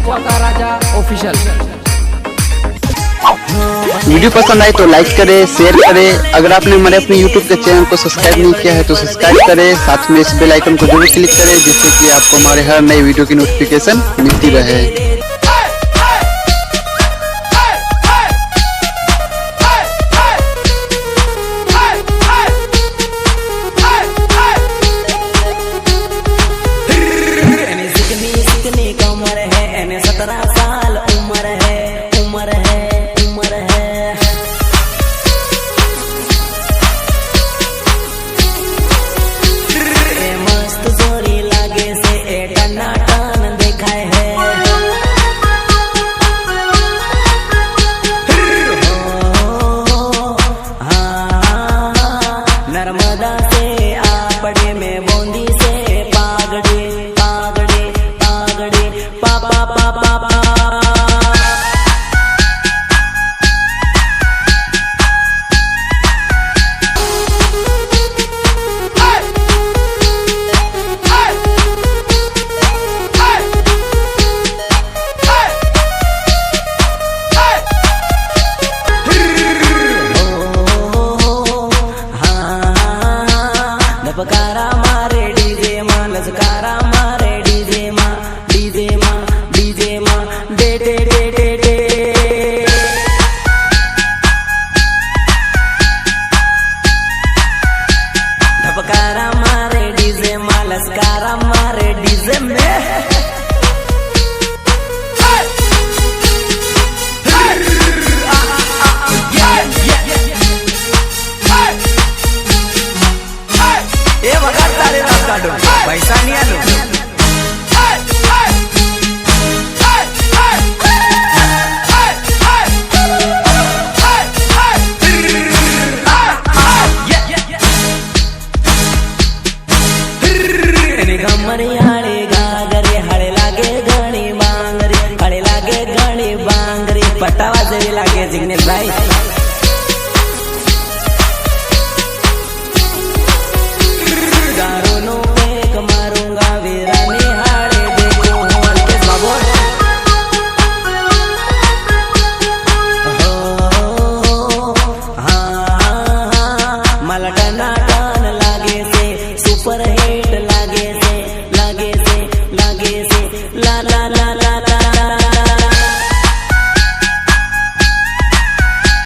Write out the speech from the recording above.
पोता राजा official. Video पसंद आए तो लाइक करें, शेयर करें। अगर आपने हमारे अपने YouTube के चैनल को सब्सक्राइब नहीं किया है तो सब्सक्राइब करें। साथ में इस बेल आइकन को जरूर क्लिक करें जिससे कि आपको हमारे हर नए वीडियो की नोटिफिकेशन मिलती रहे। नर्मदा से आपड़े में बूंदी से पागड़े पागड़े पागड़े पा पा पा पा पा। लपकारा मारे डीजे मां, लजकारा मारे डीजे मां, डीजे मां, डीजे मां, डे डे डे डे डे। लपकारा मारे डीजे मां, लजकारा मारे डीजे में। पैसा नहीं आलो गमरियाड़े गागरे हड़े लागे घणी बांगरी, हड़े लागे घणी बांगरी। पटावा से लागे जिग्नेश भाई।